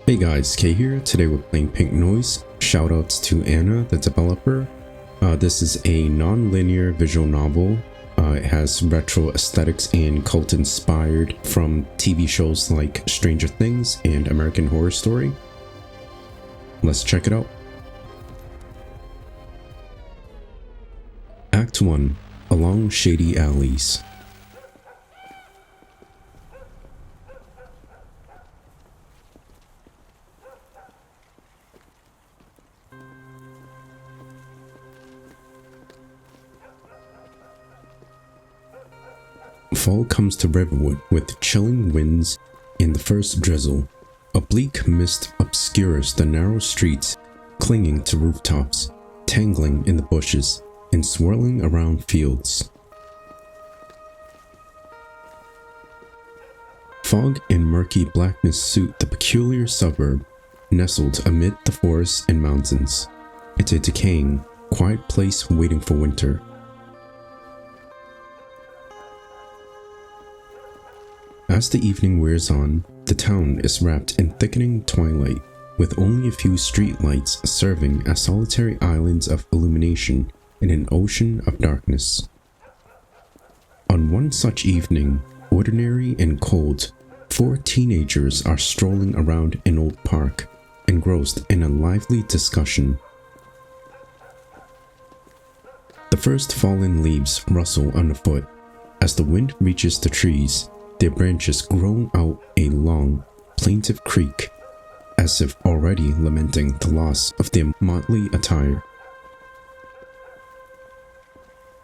Hey guys, Kay here. Today we're playing Pink Noise. Shoutouts to Anna, the developer. This is a non-linear visual novel. It has retro aesthetics and cult inspired from TV shows like Stranger Things and American Horror Story. Let's check it out. Act 1. Along Shady Alleys. Fall comes to Riverwood with chilling winds and the first drizzle. A bleak mist obscures the narrow streets, clinging to rooftops, tangling in the bushes, and swirling around fields. Fog and murky blackness suit the peculiar suburb, nestled amid the forests and mountains. It's a decaying, quiet place waiting for winter. As the evening wears on, the town is wrapped in thickening twilight, with only a few streetlights serving as solitary islands of illumination in an ocean of darkness. On one such evening, ordinary and cold, 4 teenagers are strolling around an old park, engrossed in a lively discussion. The first fallen leaves rustle underfoot as the wind reaches the trees. Their branches groan out a long, plaintive creak, as if already lamenting the loss of their motley attire.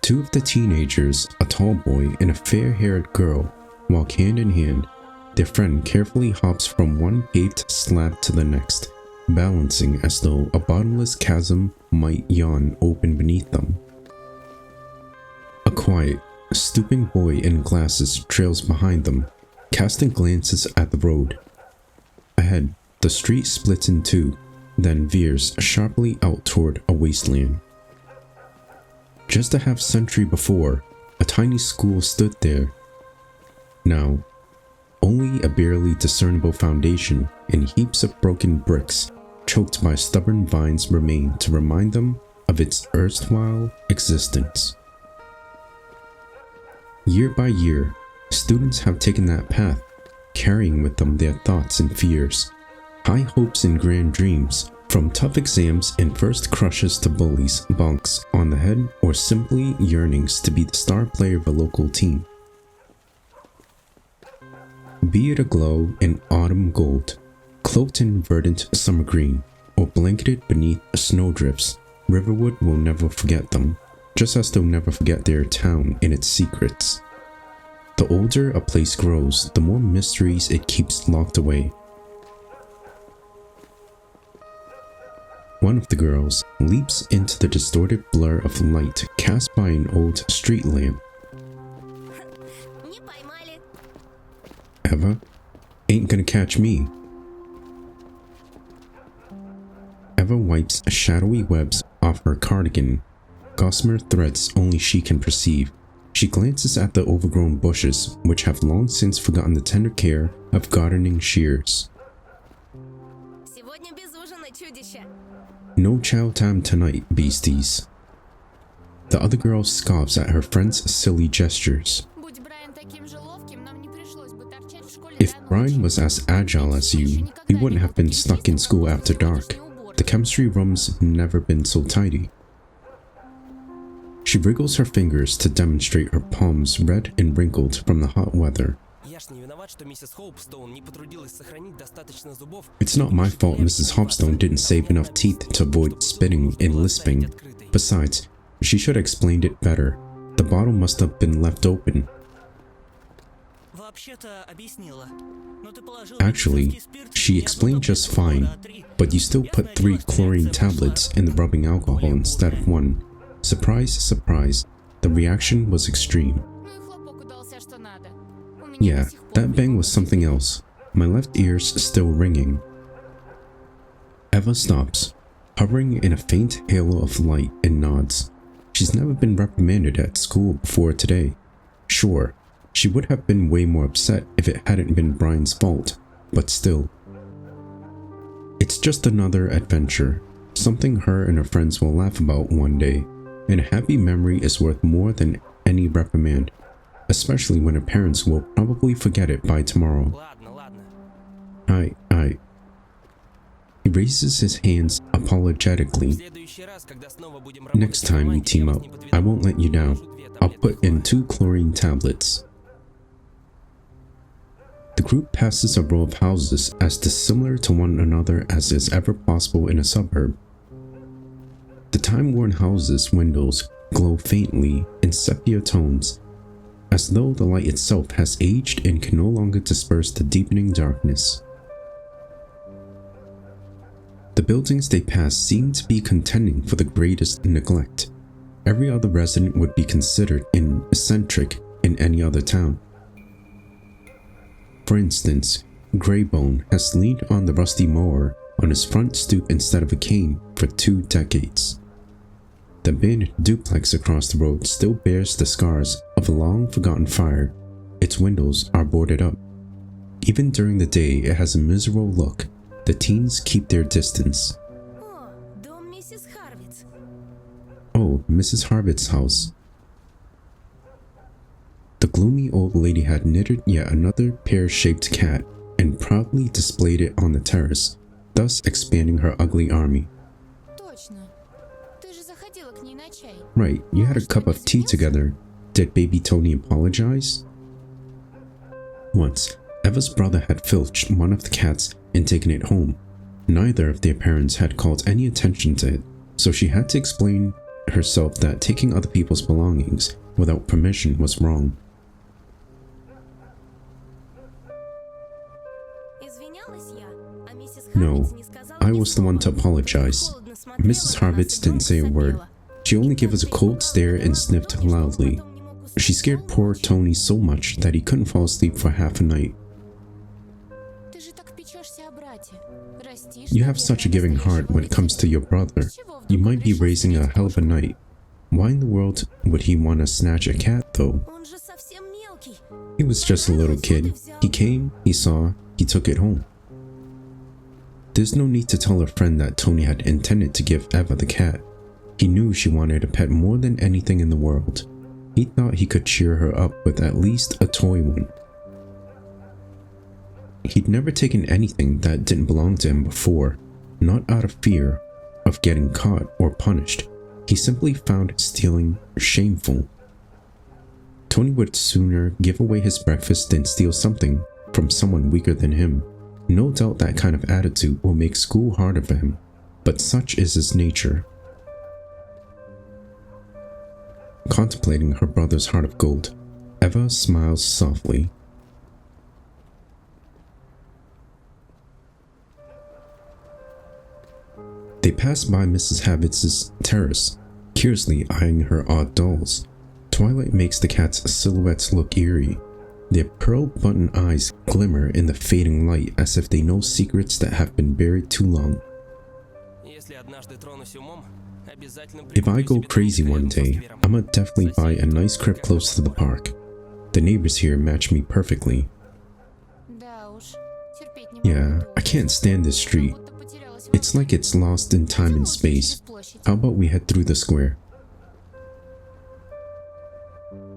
2 of the teenagers, a tall boy and a fair-haired girl, walk hand in hand. Their friend carefully hops from one paved slab to the next, balancing as though a bottomless chasm might yawn open beneath them. A quiet, stooping boy in glasses trails behind them, casting glances at the road. Ahead, the street splits in two, then veers sharply out toward a wasteland. Just a half-century before, a tiny school stood there. Now, only a barely discernible foundation and heaps of broken bricks, choked by stubborn vines, remain to remind them of its erstwhile existence. Year by year, students have taken that path, carrying with them their thoughts and fears, high hopes and grand dreams, from tough exams and first crushes to bullies, bonks on the head, or simply yearnings to be the star player of a local team. Be it aglow in autumn gold, cloaked in verdant summer green, or blanketed beneath snowdrifts, Riverwood will never forget them. Just as they'll never forget their town and its secrets. The older a place grows, the more mysteries it keeps locked away. One of the girls leaps into the distorted blur of light cast by an old street lamp. Eva, ain't gonna catch me. Eva wipes shadowy webs off her cardigan, gossamer threads only she can perceive. She glances at the overgrown bushes, which have long since forgotten the tender care of gardening shears. No chow time tonight, beasties. The other girl scoffs at her friend's silly gestures. If Brian was as agile as you, he wouldn't have been stuck in school after dark. The chemistry room's never been so tidy. She wriggles her fingers to demonstrate her palms red and wrinkled from the hot weather. It's not my fault Mrs. Hopstone didn't save enough teeth to avoid spitting and lisping. Besides, she should have explained it better. The bottle must have been left open. Actually, she explained just fine, but you still put 3 chlorine tablets in the rubbing alcohol instead of 1. Surprise, surprise, the reaction was extreme. Yeah, that bang was something else. My left ear's still ringing. Eva stops, hovering in a faint halo of light, and nods. She's never been reprimanded at school before today. Sure, she would have been way more upset if it hadn't been Brian's fault, but still. It's just another adventure, something her and her friends will laugh about one day, and a happy memory is worth more than any reprimand, especially when her parents will probably forget it by tomorrow. I. He raises his hands apologetically. Next time we team up, I won't let you down. I'll put in 2 chlorine tablets. The group passes a row of houses as dissimilar to one another as is ever possible in a suburb. The time-worn houses' windows glow faintly in sepia tones, as though the light itself has aged and can no longer disperse the deepening darkness. The buildings they pass seem to be contending for the greatest neglect. Every other resident would be considered an eccentric in any other town. For instance, Greybone has leaned on the rusty mower on his front stoop instead of a cane for 2 decades. The bin duplex across the road still bears the scars of a long-forgotten fire. Its windows are boarded up. Even during the day, it has a miserable look. The teens keep their distance. Oh, Mrs. Harvit's house. The gloomy old lady had knitted yet another pear-shaped cat and proudly displayed it on the terrace, thus expanding her ugly army. Right, you had a cup of tea together. Did baby Tony apologize? Once, Eva's brother had filched one of the cats and taken it home. Neither of their parents had called any attention to it, so she had to explain herself that taking other people's belongings without permission was wrong. No, I was the one to apologize. Mrs. Harvitz didn't say a word. She only gave us a cold stare and sniffed loudly. She scared poor Tony so much that he couldn't fall asleep for half a night. You have such a giving heart when it comes to your brother. You might be raising a hell of a knight. Why in the world would he want to snatch a cat, though? He was just a little kid. He came, he saw, he took it home. There's no need to tell her friend that Tony had intended to give Eva the cat. He knew she wanted a pet more than anything in the world. He thought he could cheer her up with at least a toy one. He'd never taken anything that didn't belong to him before, not out of fear of getting caught or punished. He simply found stealing shameful. Tony would sooner give away his breakfast than steal something from someone weaker than him. No doubt that kind of attitude will make school harder for him, but such is his nature. Contemplating her brother's heart of gold, Eva smiles softly. They pass by Mrs. Havitz's terrace, curiously eyeing her odd dolls. Twilight makes the cat's silhouettes look eerie. Their pearl-button eyes glimmer in the fading light as if they know secrets that have been buried too long. If I go crazy one day, I'ma definitely buy a nice crib close to the park. The neighbors here match me perfectly. Yeah, I can't stand this street. It's like it's lost in time and space. How about we head through the square?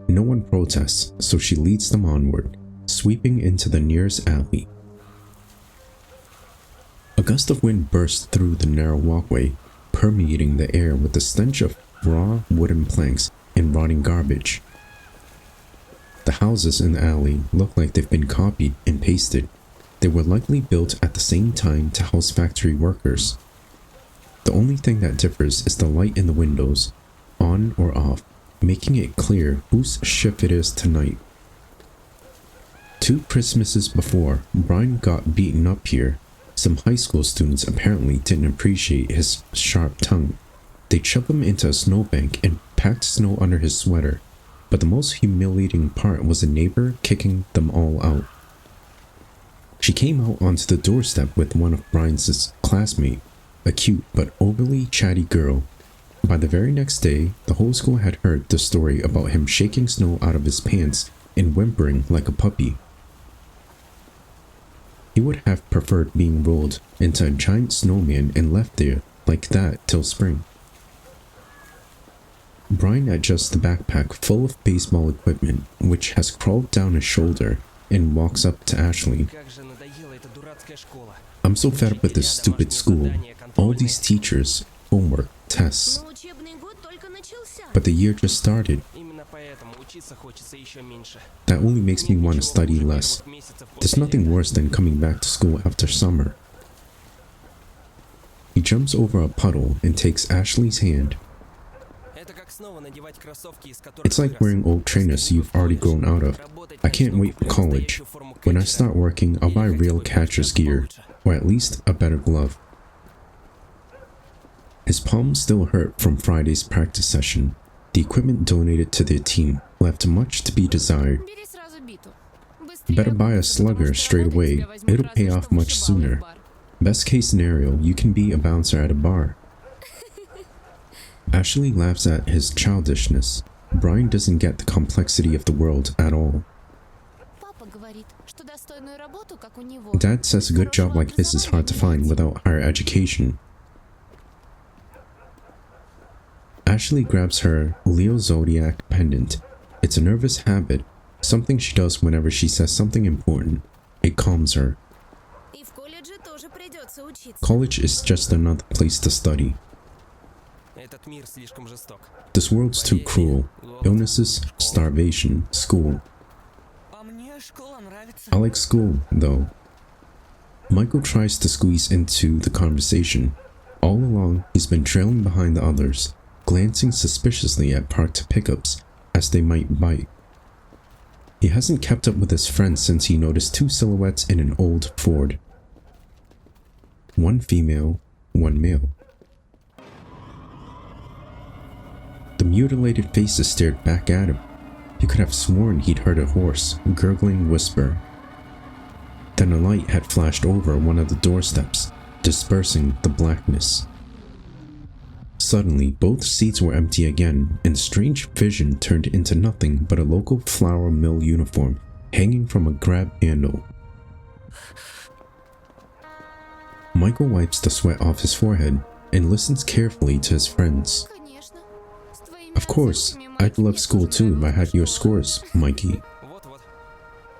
No one protests, so she leads them onward, sweeping into the nearest alley. A gust of wind bursts through the narrow walkway, permeating the air with the stench of raw wooden planks and rotting garbage. The houses in the alley look like they've been copied and pasted. They were likely built at the same time to house factory workers. The only thing that differs is the light in the windows, on or off, making it clear whose shift it is tonight. 2 Christmases before, Brian got beaten up here. Some high school students apparently didn't appreciate his sharp tongue. They shoved him into a snowbank and packed snow under his sweater, but the most humiliating part was a neighbor kicking them all out. She came out onto the doorstep with one of Brian's classmates, a cute but overly chatty girl. By the very next day, the whole school had heard the story about him shaking snow out of his pants and whimpering like a puppy. He would have preferred being rolled into a giant snowman and left there like that till spring. Brian adjusts the backpack full of baseball equipment, which has crawled down his shoulder, and walks up to Ashley. I'm so fed up with this stupid school. All these teachers, homework, tests. But the year just started. That only makes me want to study less. There's nothing worse than coming back to school after summer. He jumps over a puddle and takes Ashley's hand. It's like wearing old trainers you've already grown out of. I can't wait for college. When I start working, I'll buy real catcher's gear, or at least a better glove. His palms still hurt from Friday's practice session. The equipment donated to their team left much to be desired. Better buy a slugger straight away, it'll pay off much sooner. Best case scenario, you can be a bouncer at a bar. Ashley laughs at his childishness. Brian doesn't get the complexity of the world at all. Dad says a good job like his is hard to find without higher education. Ashley grabs her Leo Zodiac pendant. It's a nervous habit, something she does whenever she says something important. It calms her. College is just another place to study. This world's too cruel. Illnesses, starvation, school. I like school, though. Michael tries to squeeze into the conversation. All along, he's been trailing behind the others, glancing suspiciously at parked pickups, as they might bite. He hasn't kept up with his friends since he noticed two silhouettes in an old Ford. One female, one male. The mutilated faces stared back at him. He could have sworn he'd heard a hoarse, gurgling whisper. Then a light had flashed over one of the doorsteps, dispersing the blackness. Suddenly, both seats were empty again, and strange vision turned into nothing but a local flour mill uniform hanging from a grab handle. Michael wipes the sweat off his forehead and listens carefully to his friends. Of course, I'd love school too if I had your scores, Mikey.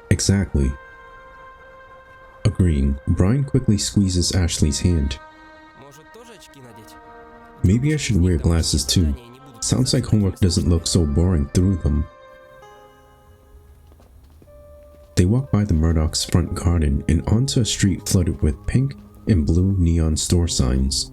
Exactly. Agreeing, Brian quickly squeezes Ashley's hand. Maybe I should wear glasses too. Sounds like homework doesn't look so boring through them. They walk by the Murdoch's front garden and onto a street flooded with pink and blue neon store signs.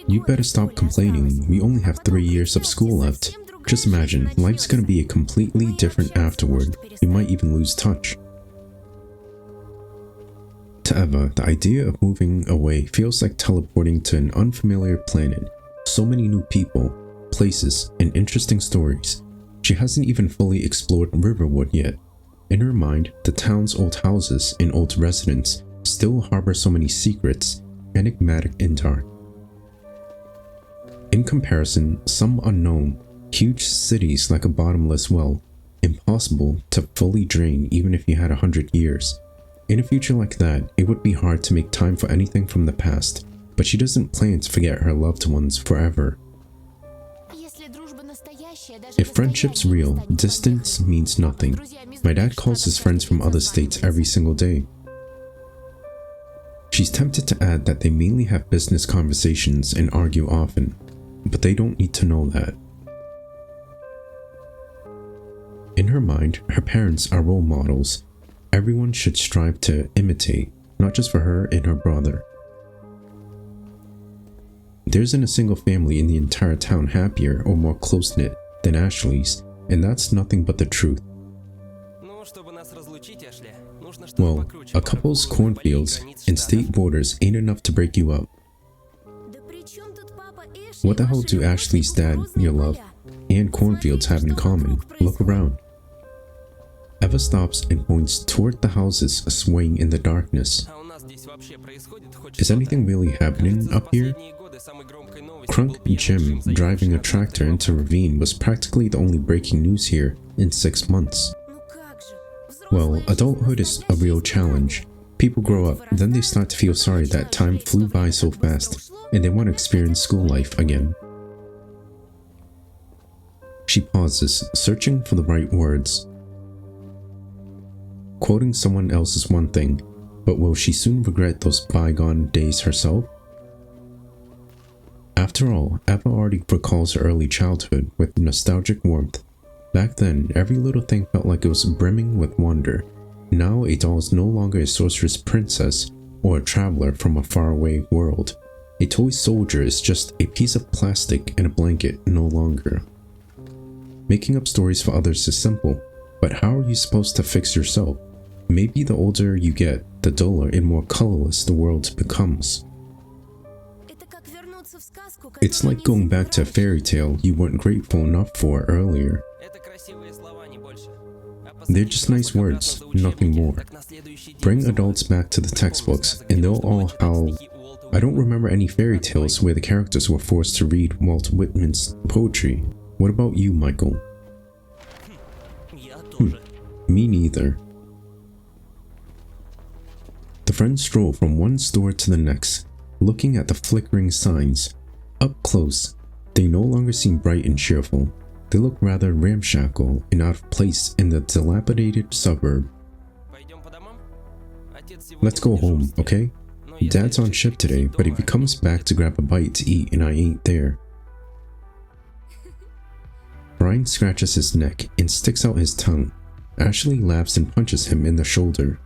You better stop complaining, we only have 3 years of school left. Just imagine, life's gonna be a completely different afterward. You might even lose touch. To Eva, the idea of moving away feels like teleporting to an unfamiliar planet. So many new people, places, and interesting stories. She hasn't even fully explored Riverwood yet. In her mind, the town's old houses and old residents still harbor so many secrets, enigmatic and dark. In comparison, some unknown, huge cities like a bottomless well, impossible to fully drain even if you had 100 years. In a future like that, it would be hard to make time for anything from the past, but she doesn't plan to forget her loved ones forever. If friendship's real, distance means nothing. My dad calls his friends from other states every single day. She's tempted to add that they mainly have business conversations and argue often, but they don't need to know that. In her mind, her parents are role models. Everyone should strive to imitate, not just for her and her brother. There isn't a single family in the entire town happier or more close-knit than Ashley's, and that's nothing but the truth. Well, a couple's cornfields and state borders ain't enough to break you up. What the hell do Ashley's dad, your love, and cornfields have in common? Look around. Eva stops and points toward the houses swaying in the darkness. Is anything really happening up here? Crunk Jim driving a tractor into a ravine was practically the only breaking news here in 6 months. Well, adulthood is a real challenge. People grow up, then they start to feel sorry that time flew by so fast, and they want to experience school life again. She pauses, searching for the right words. Quoting someone else is one thing, but will she soon regret those bygone days herself? After all, Eva already recalls her early childhood with nostalgic warmth. Back then, every little thing felt like it was brimming with wonder. Now, a doll is no longer a sorceress princess or a traveler from a faraway world. A toy soldier is just a piece of plastic and a blanket no longer. Making up stories for others is simple, but how are you supposed to fix yourself? Maybe the older you get, the duller and more colorless the world becomes. It's like going back to a fairy tale you weren't grateful enough for earlier. They're just nice words, nothing more. Bring adults back to the textbooks and they'll all howl. I don't remember any fairy tales where the characters were forced to read Walt Whitman's poetry. What about you, Michael? Me neither. The friends stroll from one store to the next, looking at the flickering signs. Up close, they no longer seem bright and cheerful. They look rather ramshackle and out of place in the dilapidated suburb. Let's go home, okay? Dad's on shift today, but if he comes back to grab a bite to eat and I ain't there. Brian scratches his neck and sticks out his tongue. Ashley laughs and punches him in the shoulder.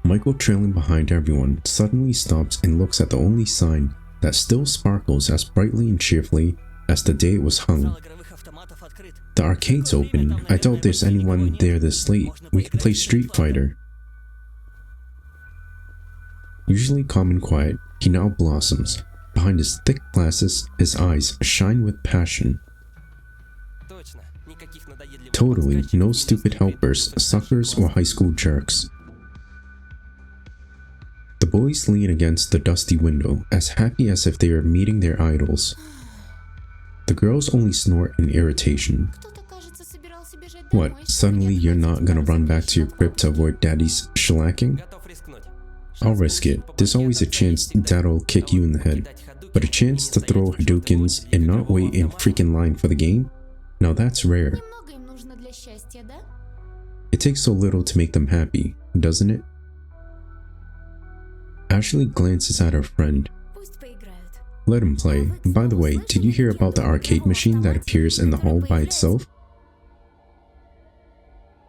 Michael, trailing behind everyone, suddenly stops and looks at the only sign that still sparkles as brightly and cheerfully as the day it was hung. The arcade's open. I doubt there's anyone there this late. We can play Street Fighter. Usually calm and quiet, he now blossoms. Behind his thick glasses, his eyes shine with passion. Totally, no stupid helpers, suckers, or high school jerks. The boys lean against the dusty window, as happy as if they are meeting their idols. The girls only snort in irritation. What, suddenly you're not gonna run back to your crib to avoid daddy's shellacking? I'll risk it. There's always a chance dad'll kick you in the head. But a chance to throw Hadoukens and not wait in freaking line for the game? Now that's rare. It takes so little to make them happy, doesn't it? Ashley glances at her friend. Let him play. By the way, did you hear about the arcade machine that appears in the hall by itself?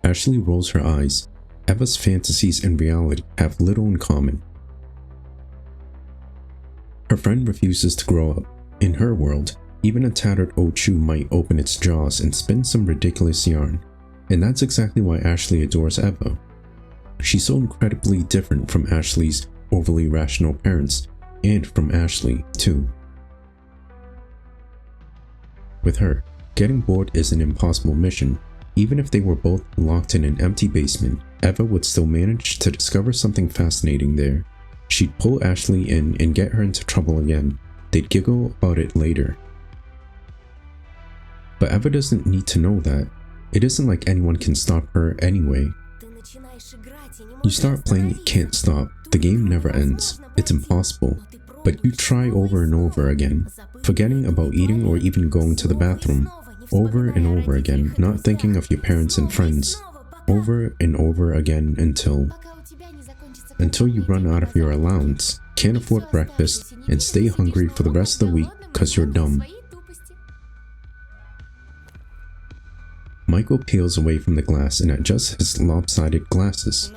Ashley rolls her eyes. Eva's fantasies and reality have little in common. Her friend refuses to grow up. In her world, even a tattered old shoe might open its jaws and spin some ridiculous yarn. And that's exactly why Ashley adores Eva. She's so incredibly different from Ashley's overly rational parents, and from Ashley, too. With her, getting bored is an impossible mission. Even if they were both locked in an empty basement, Eva would still manage to discover something fascinating there. She'd pull Ashley in and get her into trouble again. They'd giggle about it later. But Eva doesn't need to know that. It isn't like anyone can stop her anyway. You start playing, it can't stop. The game never ends. It's impossible. But you try over and over again, forgetting about eating or even going to the bathroom. Over and over again, not thinking of your parents and friends. Over and over again until you run out of your allowance, can't afford breakfast, and stay hungry for the rest of the week because you're dumb. Michael peels away from the glass and adjusts his lopsided glasses.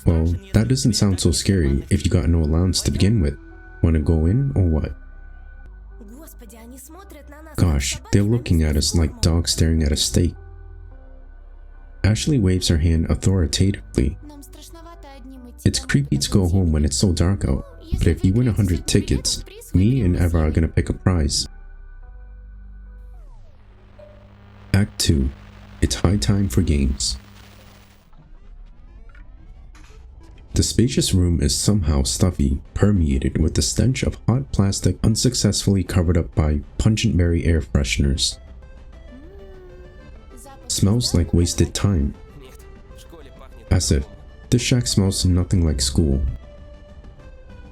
Well, that doesn't sound so scary if you got no allowance to begin with. Wanna go in or what? Gosh, they're looking at us like dogs staring at a steak. Ashley waves her hand authoritatively. It's creepy to go home when it's so dark out, but if you win 100 tickets, me and Eva are gonna pick a prize. Act 2. It's high time for games. The spacious room is somehow stuffy, permeated with the stench of hot plastic unsuccessfully covered up by pungent berry air fresheners. smells like wasted time. As if this shack smells nothing like school.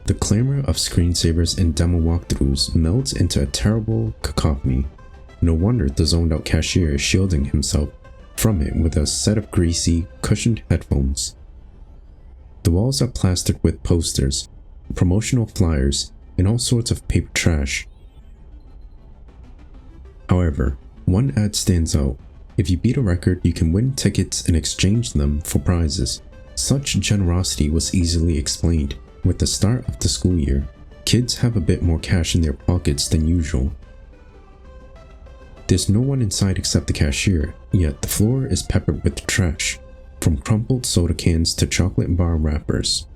The clamor of screensavers and demo walkthroughs melds into a terrible cacophony. No wonder the zoned out cashier is shielding himself from it with a set of greasy, cushioned headphones. The walls are plastered with posters, promotional flyers, and all sorts of paper trash. However, one ad stands out. If you beat a record, you can win tickets and exchange them for prizes. Such generosity was easily explained. With the start of the school year, kids have a bit more cash in their pockets than usual. There's no one inside except the cashier, yet the floor is peppered with trash, from crumpled soda cans to chocolate bar wrappers.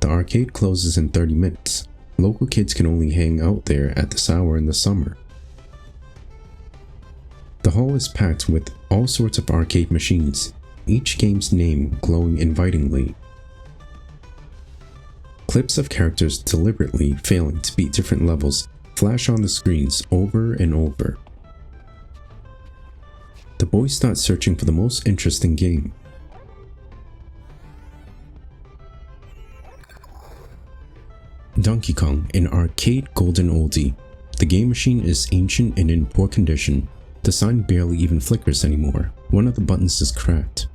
The arcade closes in 30 minutes. Local kids can only hang out there at this hour in the summer. The hall is packed with all sorts of arcade machines, each game's name glowing invitingly. Clips of characters deliberately failing to beat different levels flash on the screens over and over. The boys start searching for the most interesting game. Donkey Kong, an arcade golden oldie. The game machine is ancient and in poor condition. The sign barely even flickers anymore. One of the buttons is cracked.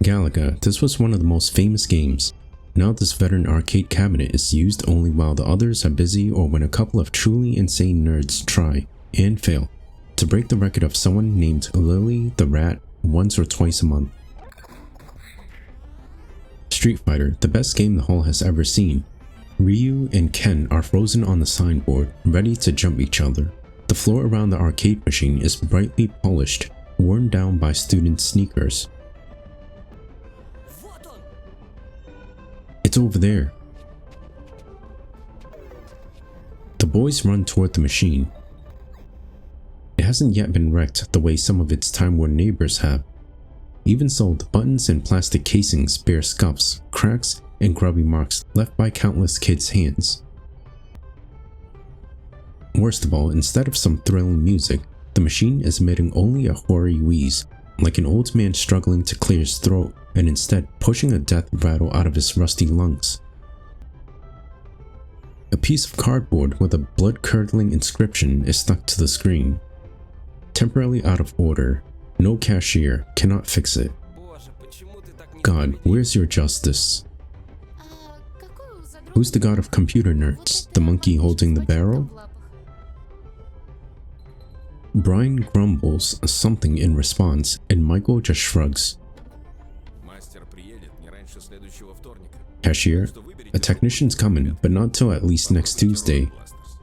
Galaga, this was one of the most famous games. Now this veteran arcade cabinet is used only while the others are busy or when a couple of truly insane nerds try, and fail, to break the record of someone named Lily the Rat once or twice a month. Street Fighter, the best game the hall has ever seen. Ryu and Ken are frozen on the signboard, ready to jump each other. The floor around the arcade machine is brightly polished, worn down by students' sneakers. It's over there. The boys run toward the machine. It hasn't yet been wrecked the way some of its time-worn neighbors have. Even so, the buttons and plastic casings bear scuffs, cracks, and grubby marks left by countless kids' hands. Worst of all, instead of some thrilling music, the machine is emitting only a hoary wheeze, like an old man struggling to clear his throat and instead pushing a death rattle out of his rusty lungs. A piece of cardboard with a blood-curdling inscription is stuck to the screen. Temporarily out of order, no cashier cannot fix it. God, where's your justice? Who's the god of computer nerds? The monkey holding the barrel? Brian grumbles something in response, and Michael just shrugs. Cashier, a technician's coming, but not till at least next Tuesday,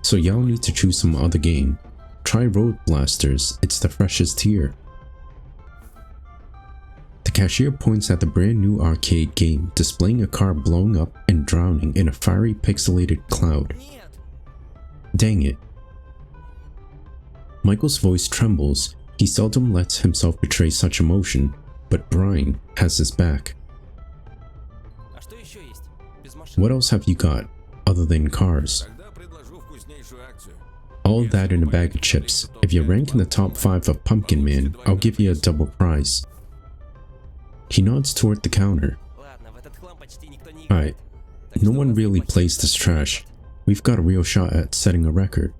so y'all need to choose some other game. Try Road Blasters, it's the freshest here. The cashier points at the brand new arcade game, displaying a car blowing up and drowning in a fiery pixelated cloud. Dang it. Michael's voice trembles. He seldom lets himself betray such emotion, but Brian has his back. What else have you got, other than cars? All that in a bag of chips. If you rank in the top 5 of Pumpkin Man, I'll give you a double prize. He nods toward the counter. Alright, no one really plays this trash. We've got a real shot at setting a record.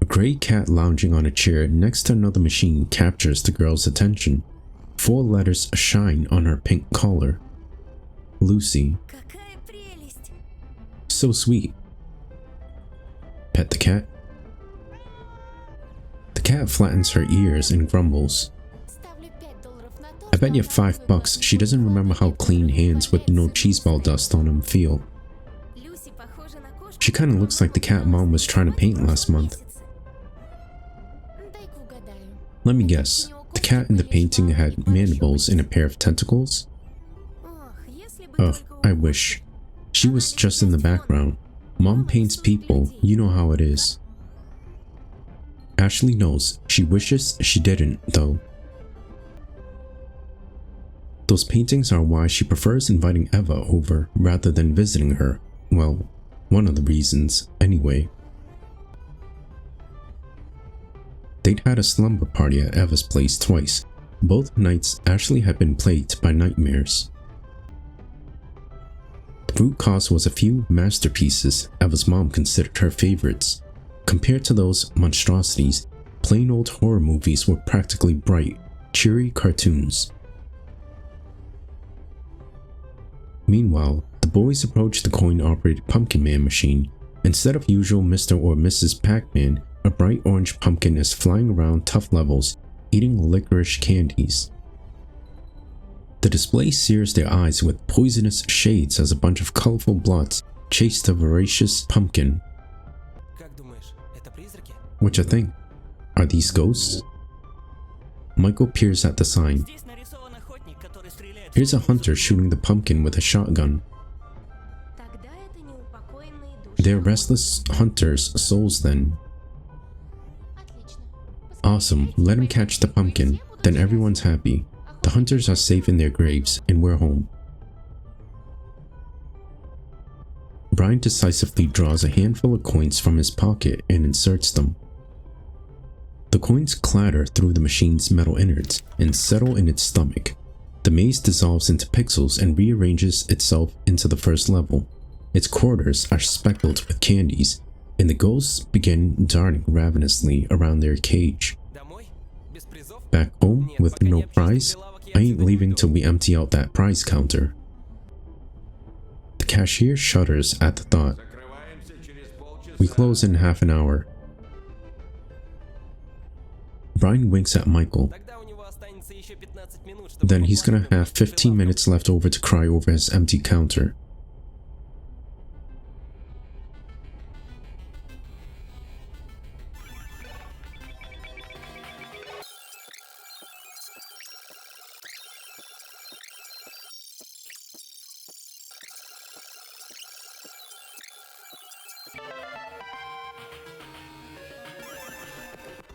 A gray cat lounging on a chair next to another machine captures the girl's attention. 4 letters shine on her pink collar. Lucy. So sweet. Pet the cat. The cat flattens her ears and grumbles. I bet you $5 she doesn't remember how clean hands with no cheeseball dust on them feel. She kinda looks like the cat mom was trying to paint last month. Let me guess, the cat in the painting had mandibles and a pair of tentacles? Ugh, I wish. She was just in the background. Mom paints people, you know how it is. Ashley knows. She wishes she didn't, though. Those paintings are why she prefers inviting Eva over rather than visiting her. Well, one of the reasons, anyway. They'd had a slumber party at Eva's place twice. Both nights Ashley had been plagued by nightmares. The root cause was a few masterpieces Eva's mom considered her favorites. Compared to those monstrosities, plain old horror movies were practically bright, cheery cartoons. Meanwhile, the boys approached the coin-operated Pumpkin Man machine. Instead of usual Mr. or Mrs. Pac-Man, a bright orange pumpkin is flying around tough levels, eating licorice candies. The display sears their eyes with poisonous shades as a bunch of colorful blots chase the voracious pumpkin. What you think? Are these ghosts? Michael peers at the sign. Here's a hunter shooting the pumpkin with a shotgun. They're restless hunters' souls then. Awesome, let him catch the pumpkin, then everyone's happy. The hunters are safe in their graves, and we're home. Brian decisively draws a handful of coins from his pocket and inserts them. The coins clatter through the machine's metal innards and settle in its stomach. The maze dissolves into pixels and rearranges itself into the first level. Its corridors are speckled with candies, and the ghosts begin darting ravenously around their cage. Back home with no prize? I ain't leaving till we empty out that prize counter. The cashier shudders at the thought. We close in half an hour. Brian winks at Michael. Then he's gonna have 15 minutes left over to cry over his empty counter.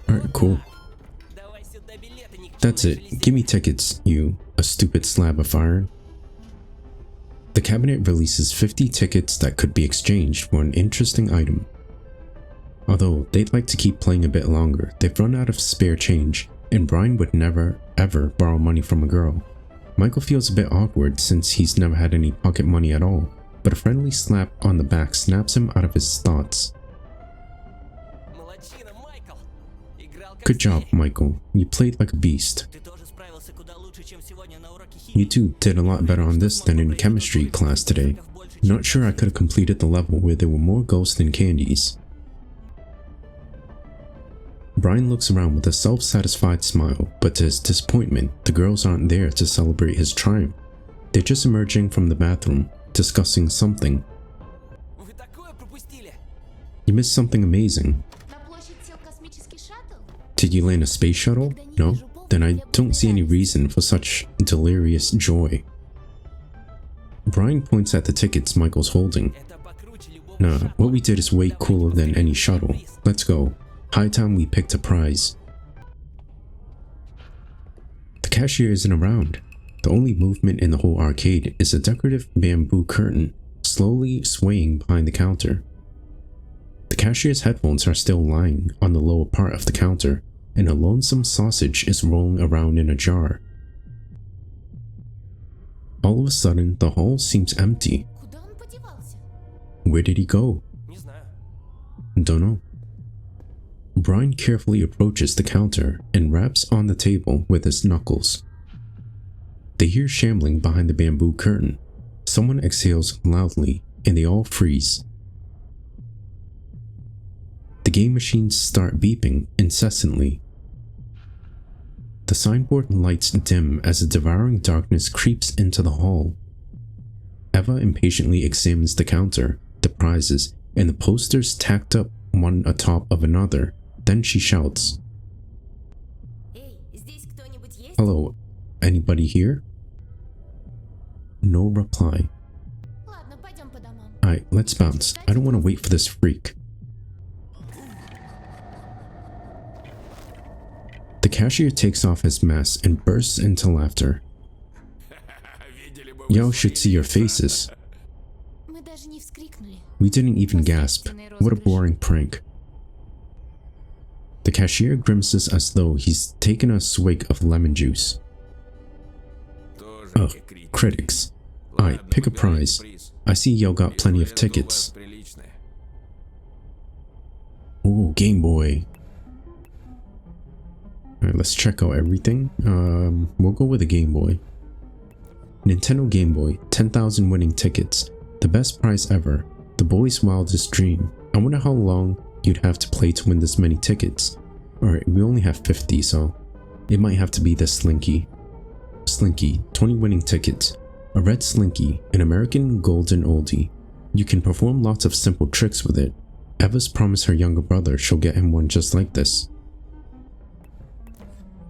Alright, cool. That's it. Give me tickets, you, a stupid slab of iron. The cabinet releases 50 tickets that could be exchanged for an interesting item. Although they'd like to keep playing a bit longer, they've run out of spare change, and Brian would never, ever borrow money from a girl. Michael feels a bit awkward since he's never had any pocket money at all, but a friendly slap on the back snaps him out of his thoughts. Good job, Michael. You played like a beast. You two did a lot better on this than in chemistry class today. Not sure I could have completed the level where there were more ghosts than candies. Brian looks around with a self-satisfied smile, but to his disappointment, the girls aren't there to celebrate his triumph. They're just emerging from the bathroom, discussing something. You missed something amazing. Did you land a space shuttle? No? Then I don't see any reason for such delirious joy. Brian points at the tickets Michael's holding. Nah, what we did is way cooler than any shuttle. Let's go. High time we picked a prize. The cashier isn't around. The only movement in the whole arcade is a decorative bamboo curtain slowly swaying behind the counter. The cashier's headphones are still lying on the lower part of the counter, and a lonesome sausage is rolling around in a jar. All of a sudden, the hall seems empty. Where did he go? Don't know. Brian carefully approaches the counter and raps on the table with his knuckles. They hear shambling behind the bamboo curtain. Someone exhales loudly, and they all freeze. The game machines start beeping incessantly. The signboard lights dim as a devouring darkness creeps into the hall. Eva impatiently examines the counter, the prizes, and the posters tacked up one atop of another. Then she shouts, "Hello, anybody here?" No reply. Alright, let's bounce. I don't want to wait for this freak. The cashier takes off his mask and bursts into laughter. Y'all should see your faces. We didn't even gasp. What a boring prank. The cashier grimaces as though he's taken a swig of lemon juice. Ugh, critics. Aight, pick a prize. I see y'all got plenty of tickets. Ooh, Game Boy. Alright, let's check out everything. We'll go with a Game Boy. Nintendo Game Boy, 10,000 winning tickets. The best prize ever. The boy's wildest dream. I wonder how long you'd have to play to win this many tickets. Alright, we only have 50, so it might have to be the Slinky. Slinky, 20 winning tickets. A red Slinky, an American golden oldie. You can perform lots of simple tricks with it. Eva's promised her younger brother she'll get him one just like this.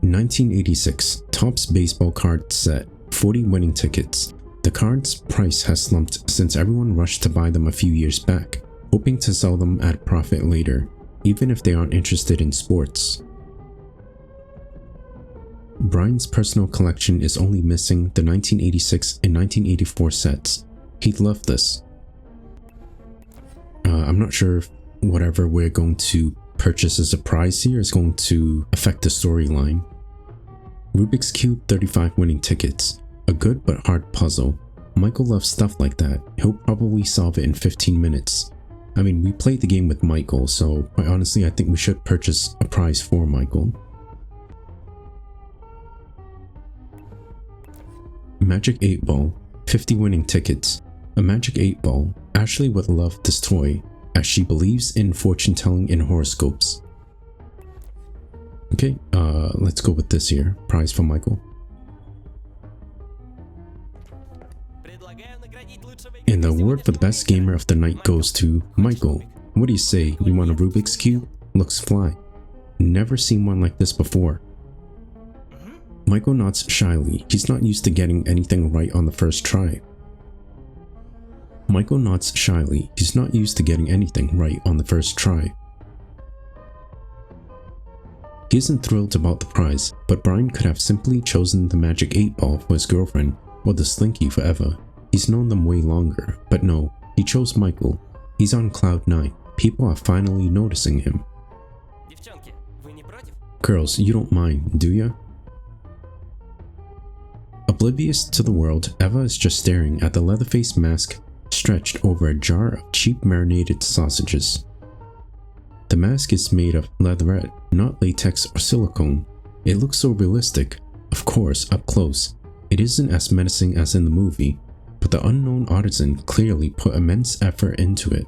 1986, Topps baseball card set, 40 winning tickets. The card's price has slumped since everyone rushed to buy them a few years back, hoping to sell them at a profit later, even if they aren't interested in sports. Brian's personal collection is only missing the 1986 and 1984 sets. He'd love this. I'm not sure if whatever we're going to purchase as a prize here is going to affect the storyline. Rubik's Cube, 35 winning tickets. A good but hard puzzle. Michael loves stuff like that. He'll probably solve it in 15 minutes. I mean, we played the game with Michael, so quite honestly I think we should purchase a prize for Michael. Magic 8 Ball, 50 winning tickets. A Magic 8 Ball. Ashley would love this toy, as she believes in fortune telling and horoscopes. Okay, let's go with this here. Prize for Michael. And the award for the best gamer of the night goes to Michael. What do you say? You want a Rubik's Cube? Looks fly. Never seen one like this before. Michael nods shyly. He's not used to getting anything right on the first try. Michael nods shyly. He's not used to getting anything right on the first try. He isn't thrilled about the prize, but Brian could have simply chosen the Magic 8 Ball for his girlfriend or the Slinky for Eva. He's known them way longer, but no, he chose Michael. He's on cloud 9. People are finally noticing him. Girls, you don't mind, do ya? Oblivious to the world, Eva is just staring at the Leatherface mask stretched over a jar of cheap marinated sausages. The mask is made of leatherette, not latex or silicone. It looks so realistic. Of course, up close, it isn't as menacing as in the movie, but the unknown artisan clearly put immense effort into it.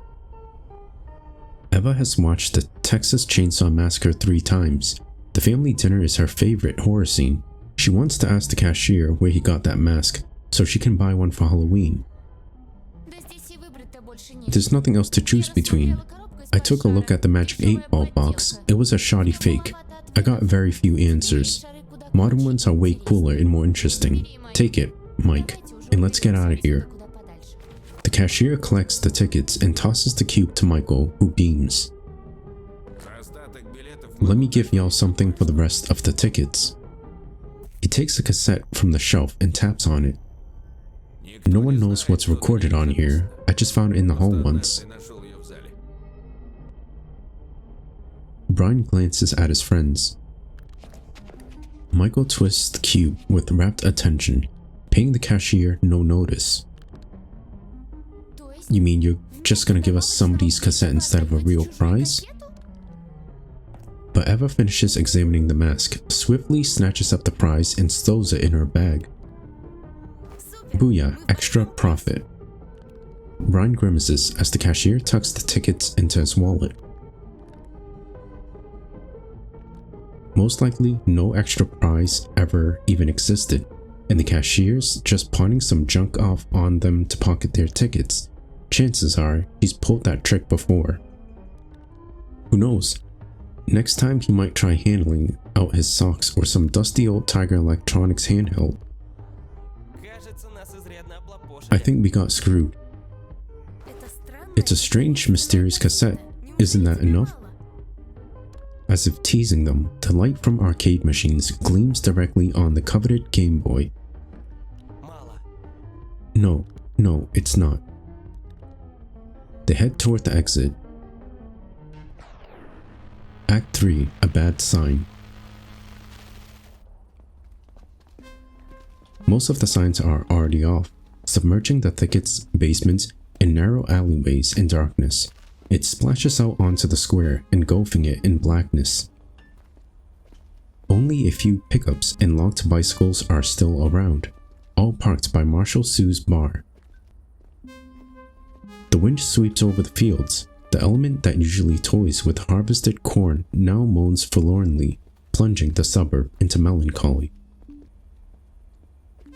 Eva has watched the Texas Chainsaw Massacre 3 times. The family dinner is her favorite horror scene. She wants to ask the cashier where he got that mask so she can buy one for Halloween. There's nothing else to choose between. I took a look at the Magic 8 Ball box. It was a shoddy fake. I got very few answers. Modern ones are way cooler and more interesting. Take it, Mike, and let's get out of here. The cashier collects the tickets and tosses the cube to Michael, who beams. Let me give y'all something for the rest of the tickets. He takes a cassette from the shelf and taps on it. No one knows what's recorded on here. I just found it in the hall once. Brian glances at his friends. Michael twists the cube with rapt attention, paying the cashier no notice. You mean you're just gonna give us somebody's cassette instead of a real prize? But Eva finishes examining the mask, swiftly snatches up the prize and stows it in her bag. Booyah, extra profit. Brian grimaces as the cashier tucks the tickets into his wallet. Most likely, no extra prize ever even existed, and the cashier's just pawning some junk off on them to pocket their tickets. Chances are, he's pulled that trick before. Who knows? Next time he might try handling out his socks or some dusty old Tiger Electronics handheld. I think we got screwed. It's a strange, mysterious cassette. Isn't that enough? As if teasing them, the light from arcade machines gleams directly on the coveted Game Boy. No, it's not. They head toward the exit. Act 3, a bad sign. Most of the signs are already off, submerging the thickets, basements, and narrow alleyways in darkness. It splashes out onto the square, engulfing it in blackness. Only a few pickups and locked bicycles are still around, all parked by Marshall Sue's bar. The wind sweeps over the fields. The element that usually toys with harvested corn now moans forlornly, plunging the suburb into melancholy.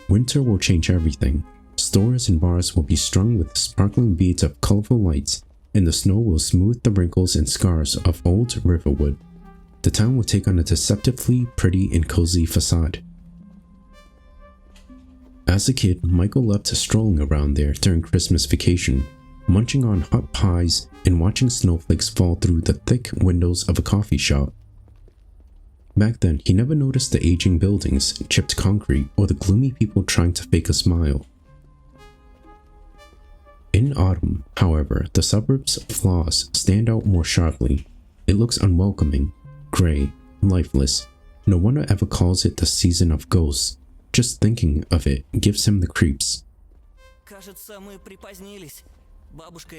Winter will change everything. Stores and bars will be strung with sparkling beads of colorful lights, and the snow will smooth the wrinkles and scars of old Riverwood. The town will take on a deceptively pretty and cozy facade. As a kid, Michael loved strolling around there during Christmas vacation, munching on hot pies and watching snowflakes fall through the thick windows of a coffee shop. Back then, he never noticed the aging buildings, chipped concrete, or the gloomy people trying to fake a smile. In autumn, however, the suburb's flaws stand out more sharply. It looks unwelcoming, gray, lifeless. No one ever calls it the season of ghosts. Just thinking of it gives him the creeps.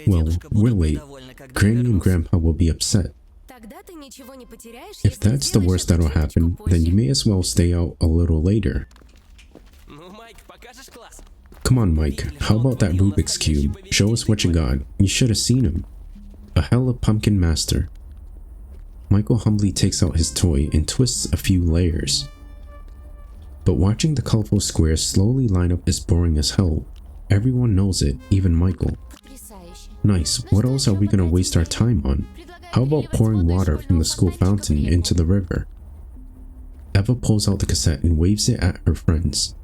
Well, we're late. Granny and Grandpa will be upset. If that's the worst that'll happen, then you may as well stay out a little later. Come on, Mike, how about that Rubik's Cube? Show us what you got. You should have seen him. A hella pumpkin master. Michael humbly takes out his toy and twists a few layers. But watching the colorful squares slowly line up is boring as hell. Everyone knows it, even Michael. Nice, what else are we gonna waste our time on? How about pouring water from the school fountain into the river? Eva pulls out the cassette and waves it at her friends.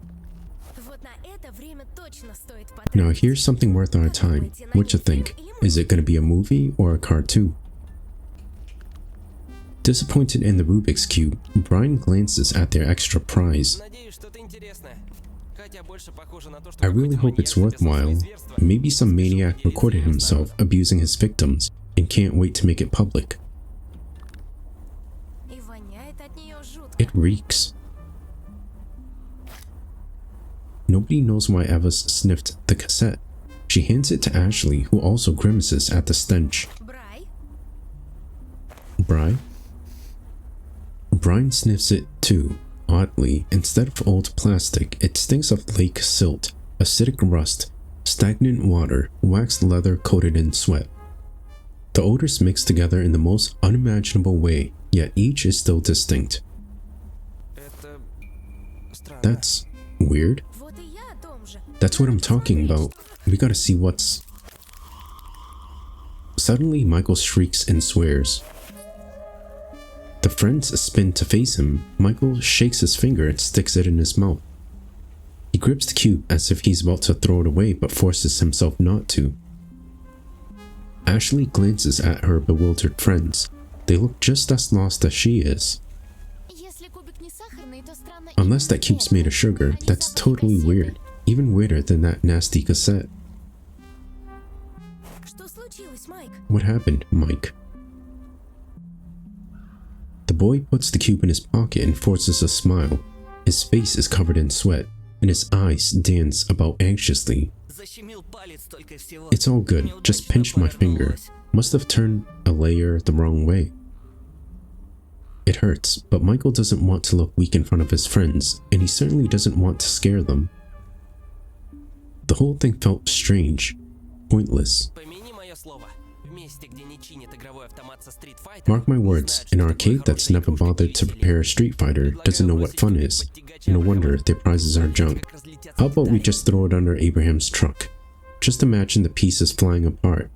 Now here's something worth our time. What you think? Is it gonna be a movie or a cartoon? Disappointed in the Rubik's Cube, Brian glances at their extra prize. I really hope it's worthwhile. Maybe some maniac recorded himself abusing his victims and can't wait to make it public. It reeks. Nobody knows why Eva's sniffed the cassette. She hands it to Ashley, who also grimaces at the stench. Bry? Brian sniffs it too. Oddly, instead of old plastic, it stinks of lake silt, acidic rust, stagnant water, waxed leather coated in sweat. The odors mix together in the most unimaginable way, yet each is still distinct. That's weird. That's what I'm talking about. We gotta see what's... Suddenly, Michael shrieks and swears. The friends spin to face him. Michael shakes his finger and sticks it in his mouth. He grips the cube as if he's about to throw it away but forces himself not to. Ashley glances at her bewildered friends. They look just as lost as she is. Unless that cube's made of sugar, that's totally weird. Even weirder than that nasty cassette. What happened, Mike? The boy puts the cube in his pocket and forces a smile. His face is covered in sweat, and his eyes dance about anxiously. It's all good, just pinched my finger. Must have turned a layer the wrong way. It hurts, but Michael doesn't want to look weak in front of his friends, and he certainly doesn't want to scare them. The whole thing felt strange, pointless. Mark my words, an arcade that's never bothered to prepare a Street Fighter doesn't know what fun is. No wonder their prizes are junk. How about we just throw it under Abraham's truck? Just imagine the pieces flying apart.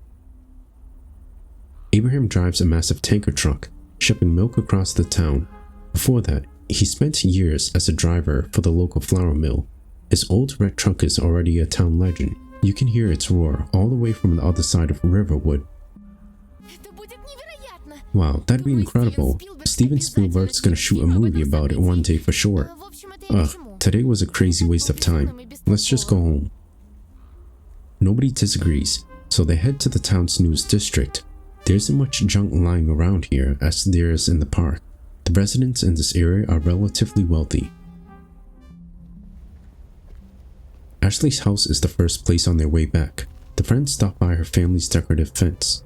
Abraham drives a massive tanker truck, shipping milk across the town. Before that, he spent years as a driver for the local flour mill. His old red truck is already a town legend. You can hear its roar all the way from the other side of Riverwood. Wow, that'd be incredible. Steven Spielberg's gonna shoot a movie about it one day for sure. Ugh, today was a crazy waste of time. Let's just go home. Nobody disagrees. so they head to the town's news district. There isn't much junk lying around here as there is in the park. The residents in this area are relatively wealthy. Ashley's house is the first place on their way back. The friends stop by her family's decorative fence.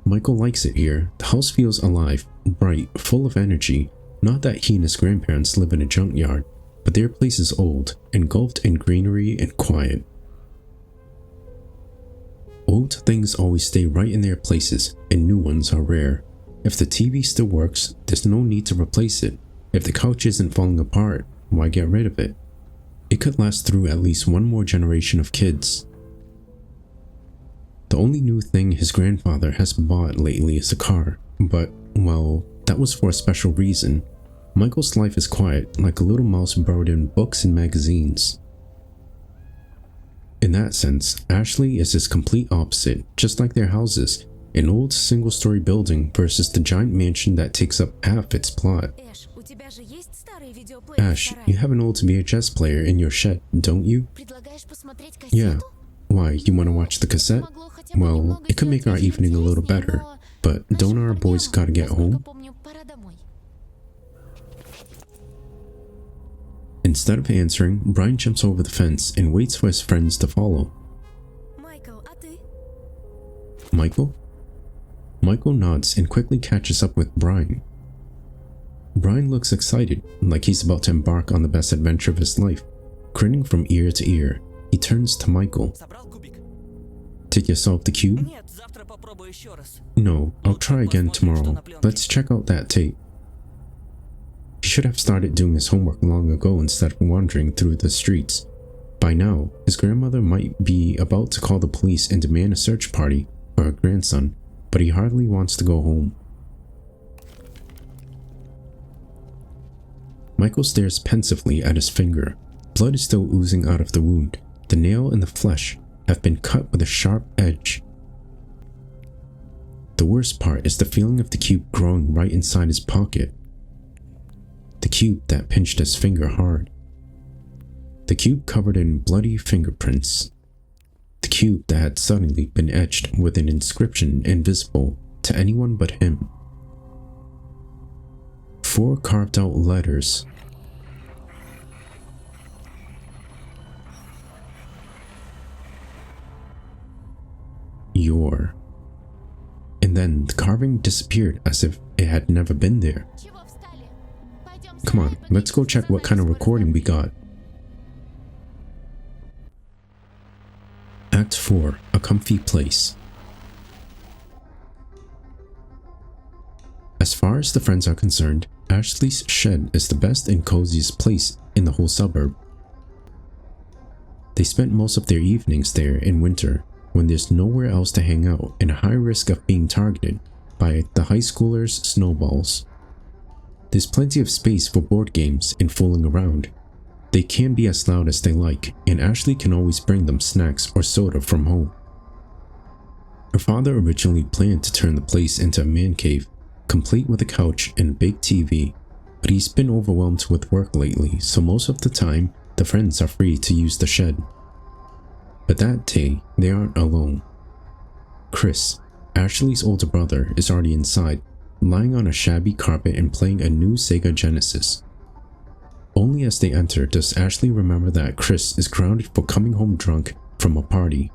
Michael likes it here. The house feels alive, bright, full of energy. Not that he and his grandparents live in a junkyard, but their place is old, engulfed in greenery and quiet. Old things always stay right in their places, and new ones are rare. If the TV still works, there's no need to replace it. If the couch isn't falling apart, why get rid of it? It could last through at least one more generation of kids. The only new thing his grandfather has bought lately is a car, but, well, that was for a special reason. Michael's life is quiet, like a little mouse burrowed in books and magazines. In that sense, Ashley is his complete opposite, just like their houses, an old single-story building versus the giant mansion that takes up half its plot. Ash, you have an old VHS player in your shed, don't you? Yeah. Why, you want to watch the cassette? Well, it could make our evening a little better, but don't our boys gotta get home? Instead of answering, Brian jumps over the fence and waits for his friends to follow. Michael? Michael nods and quickly catches up with Brian. Brian looks excited, like he's about to embark on the best adventure of his life. Grinning from ear to ear, he turns to Michael. Did you solve the cube? No, I'll try again tomorrow. Let's check out that tape. He should have started doing his homework long ago instead of wandering through the streets. By now, his grandmother might be about to call the police and demand a search party for her grandson, but he hardly wants to go home. Michael stares pensively at his finger. Blood is still oozing out of the wound. The nail and the flesh have been cut with a sharp edge. The worst part is the feeling of the cube growing right inside his pocket. The cube that pinched his finger hard. The cube covered in bloody fingerprints. The cube that had suddenly been etched with an inscription invisible to anyone but him. 4 carved out letters. Your. And then the carving disappeared as if it had never been there. Come on, let's go check what kind of recording we got. Act 4, A Comfy Place. As far as the friends are concerned, Ashley's shed is the best and coziest place in the whole suburb. They spent most of their evenings there in winter, when there's nowhere else to hang out and a high risk of being targeted by the high schoolers' snowballs. There's plenty of space for board games and fooling around. They can be as loud as they like, and Ashley can always bring them snacks or soda from home. Her father originally planned to turn the place into a man cave, complete with a couch and a big TV, but he's been overwhelmed with work lately, so most of the time, the friends are free to use the shed. But that day, they aren't alone. Chris, Ashley's older brother, is already inside, lying on a shabby carpet and playing a new Sega Genesis. Only as they enter does Ashley remember that Chris is grounded for coming home drunk from a party.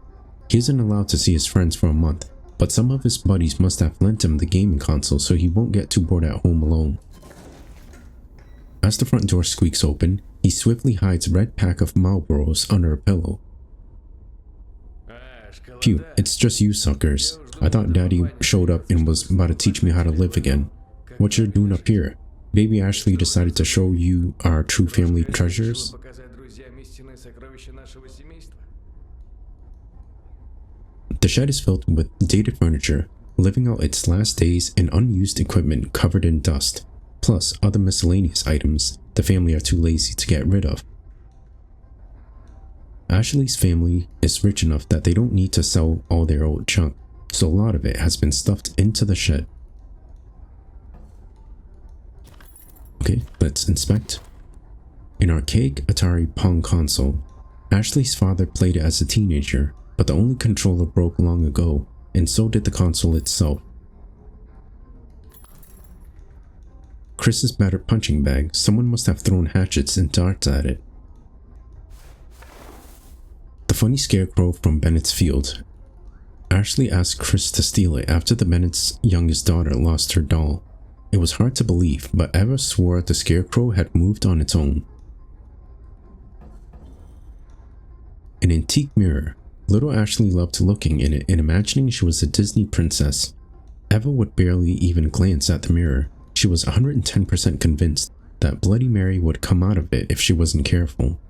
He isn't allowed to see his friends for a month, but some of his buddies must have lent him the gaming console so he won't get too bored at home alone. As the front door squeaks open, he swiftly hides a red pack of Marlboros under a pillow. Phew, it's just you suckers. I thought Daddy showed up and was about to teach me how to live again. What you're doing up here? Baby Ashley decided to show you our true family treasures? The shed is filled with dated furniture, living out its last days and unused equipment covered in dust, plus other miscellaneous items the family are too lazy to get rid of. Ashley's family is rich enough that they don't need to sell all their old junk, so a lot of it has been stuffed into the shed. Okay, let's inspect. An archaic Atari Pong console. Ashley's father played it as a teenager, but the only controller broke long ago, and so did the console itself. Chris's battered punching bag, someone must have thrown hatchets and darts at it. The funny scarecrow from Bennett's field. Ashley asked Chris to steal it after the Bennett's youngest daughter lost her doll. It was hard to believe, but Eva swore the scarecrow had moved on its own. An antique mirror. Little Ashley loved looking in it and imagining she was a Disney princess. Eva would barely even glance at the mirror. She was 110% convinced that Bloody Mary would come out of it if she wasn't careful.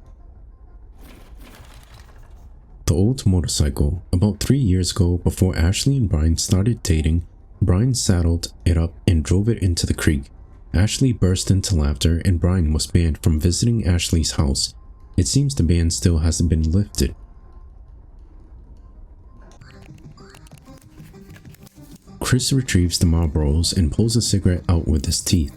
The old motorcycle. About 3 years ago, before Ashley and Brian started dating, Brian saddled it up and drove it into the creek. Ashley burst into laughter and Brian was banned from visiting Ashley's house. It seems the ban still hasn't been lifted. Chris retrieves the Marlboros and pulls a cigarette out with his teeth.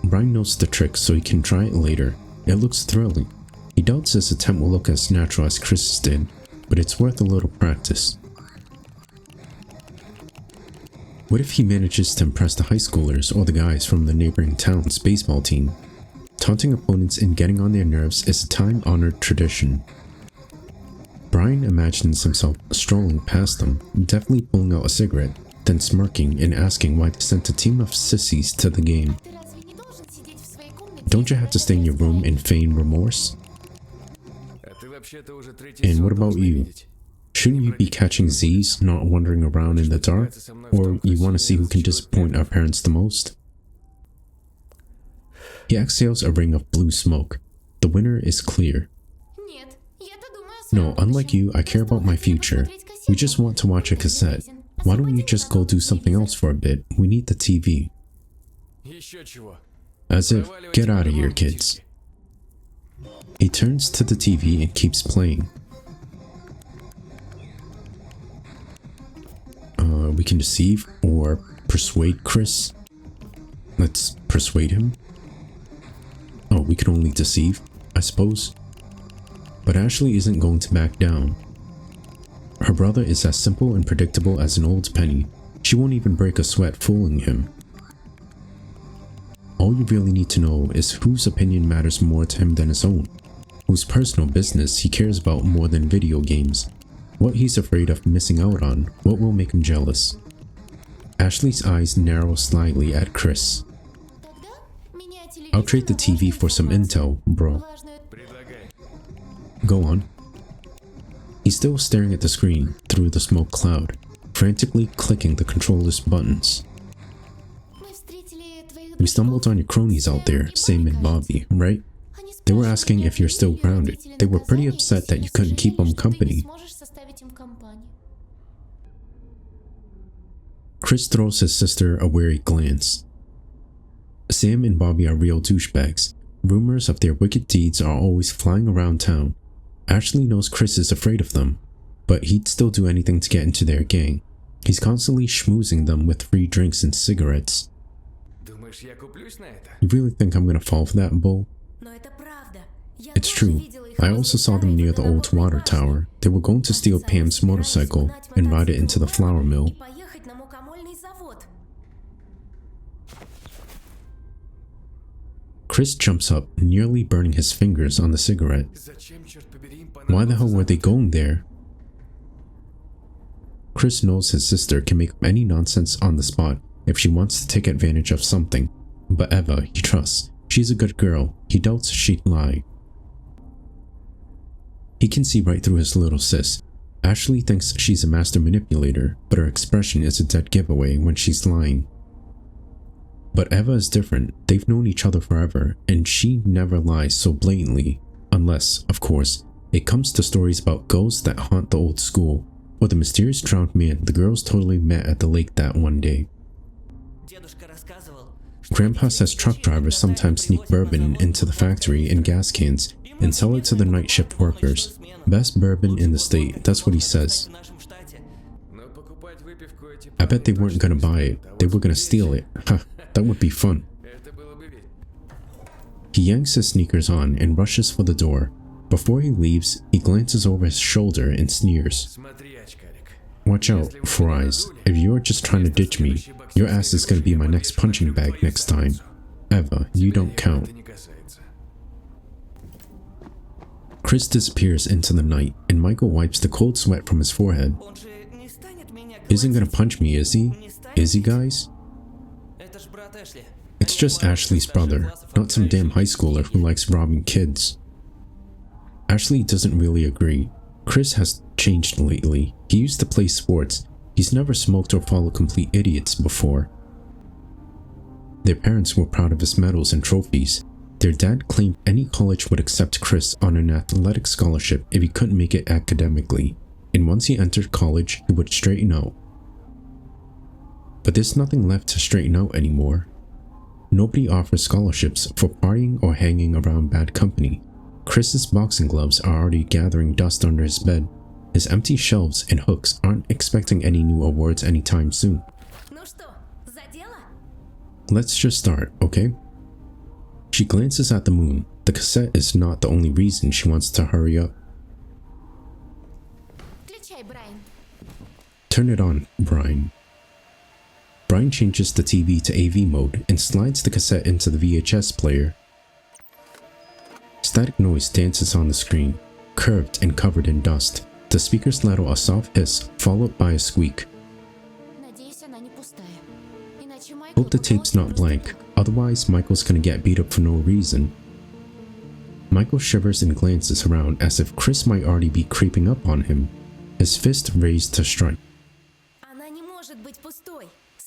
Brian knows the trick so he can try it later. It looks thrilling. He doubts his attempt will look as natural as Chris's did, but it's worth a little practice. What if he manages to impress the high schoolers or the guys from the neighboring town's baseball team? Taunting opponents and getting on their nerves is a time-honored tradition. Brian imagines himself strolling past them, deftly pulling out a cigarette, then smirking and asking why they sent a team of sissies to the game. Don't you have to stay in your room and feign remorse? And what about you? Shouldn't you be catching Z's, not wandering around in the dark? Or you want to see who can disappoint our parents the most? He exhales a ring of blue smoke. The winner is clear. No, unlike you, I care about my future. We just want to watch a cassette. Why don't you just go do something else for a bit? We need the TV. As if, get out of here, kids. He turns to the TV and keeps playing. We can deceive or persuade Chris. Let's persuade him. Oh, we can only deceive, I suppose. But Ashley isn't going to back down. Her brother is as simple and predictable as an old penny. She won't even break a sweat fooling him. All you really need to know is whose opinion matters more to him than his own. Whose personal business he cares about more than video games. What he's afraid of missing out on. What will make him jealous. Ashley's eyes narrow slightly at Chris. I'll trade the TV for some intel, bro. Go on. He's still staring at the screen through the smoke cloud, frantically clicking the controller's buttons. We stumbled on your cronies out there, Sam and Bobby, right? They were asking if you're still grounded. They were pretty upset that you couldn't keep them company. Chris throws his sister a wary glance. Sam and Bobby are real douchebags. Rumors of their wicked deeds are always flying around town. Ashley knows Chris is afraid of them, but he'd still do anything to get into their gang. He's constantly schmoozing them with free drinks and cigarettes. You really think I'm gonna fall for that, bull? It's true. I also saw them near the old water tower. They were going to steal Pam's motorcycle and ride it into the flour mill. Chris jumps up, nearly burning his fingers on the cigarette. Why the hell were they going there? Chris knows his sister can make up any nonsense on the spot if she wants to take advantage of something. But Eva, he trusts. She's a good girl. He doubts she'd lie. He can see right through his little sis. Ashley thinks she's a master manipulator, but her expression is a dead giveaway when she's lying. But Eva is different. They've known each other forever, and she never lies so blatantly. Unless, of course, it comes to stories about ghosts that haunt the old school, or the mysterious drowned man the girls totally met at the lake that one day. Grandpa says truck drivers sometimes sneak bourbon into the factory in gas cans and sell it to the night shift workers. Best bourbon in the state, that's what he says. I bet they weren't gonna buy it, they were gonna steal it. Ha, that would be fun. He yanks his sneakers on and rushes for the door. Before he leaves, he glances over his shoulder and sneers. Watch out, Four Eyes. If you're just trying to ditch me, your ass is gonna be my next punching bag next time. Eva, you don't count. Chris disappears into the night, and Michael wipes the cold sweat from his forehead. Isn't gonna punch me, is he? Is he, guys? It's just Ashley's brother, not some damn high schooler who likes robbing kids. Ashley doesn't really agree. Chris has changed lately. He used to play sports. He's never smoked or followed complete idiots before. Their parents were proud of his medals and trophies. Their dad claimed any college would accept Chris on an athletic scholarship if he couldn't make it academically, and once he entered college, he would straighten out. But there's nothing left to straighten out anymore. Nobody offers scholarships for partying or hanging around bad company. Chris's boxing gloves are already gathering dust under his bed. His empty shelves and hooks aren't expecting any new awards anytime soon. Let's just start, okay? She glances at the moon. The cassette is not the only reason she wants to hurry up. Turn it on, Brian. Brian changes the TV to AV mode and slides the cassette into the VHS player. Static noise dances on the screen, curved and covered in dust. The speakers let out a soft hiss, followed by a squeak. Hope the tape's not blank, otherwise Michael's gonna get beat up for no reason. Michael shivers and glances around as if Chris might already be creeping up on him, his fist raised to strike.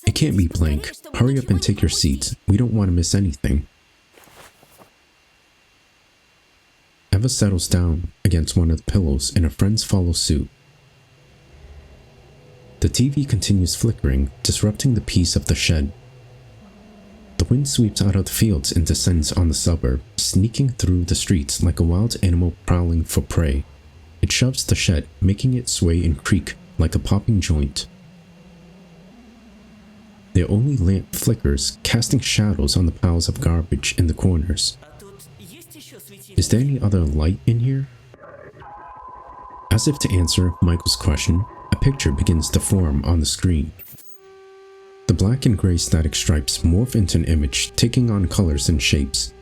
It can't be blank. Hurry up and take your seats. We don't want to miss anything. Eva settles down against one of the pillows and her friends follow suit. The TV continues flickering, disrupting the peace of the shed. The wind sweeps out of the fields and descends on the suburb, sneaking through the streets like a wild animal prowling for prey. It shoves the shed, making it sway and creak like a popping joint. Their only lamp flickers, casting shadows on the piles of garbage in the corners. Is there any other light in here? As if to answer Michael's question, a picture begins to form on the screen. The black and gray static stripes morph into an image, taking on colors and shapes.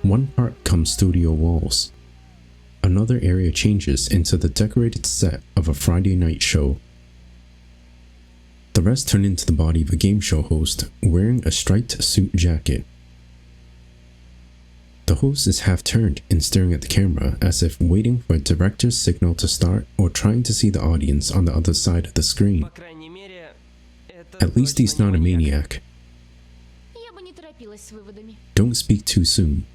One part comes studio walls. Another area changes into the decorated set of a Friday night show. The rest turn into the body of a game show host wearing a striped suit jacket. The host is half turned and staring at the camera as if waiting for a director's signal to start or trying to see the audience on the other side of the screen. At least he's not a maniac. Don't speak too soon.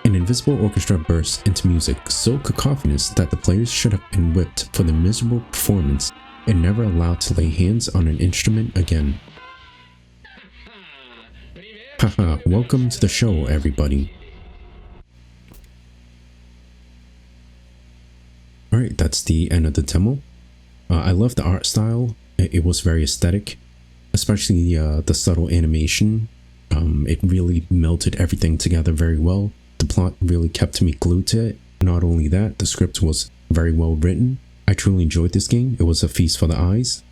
An invisible orchestra bursts into music so cacophonous that the players should have been whipped for their miserable performance and never allowed to lay hands on an instrument again. Haha, welcome to the show, everybody. Alright, that's the end of the demo. I love the art style. It was very aesthetic, especially the subtle animation. It really melted everything together very well. The plot really kept me glued to it. Not only that, the script was very well written. I truly enjoyed this game. It was a feast for the eyes.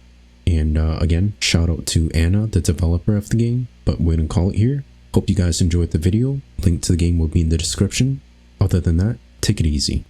And again, shout out to Anna, the developer of the game, but we're gonna call it here. Hope you guys enjoyed the video. Link to the game will be in the description. Other than that, take it easy.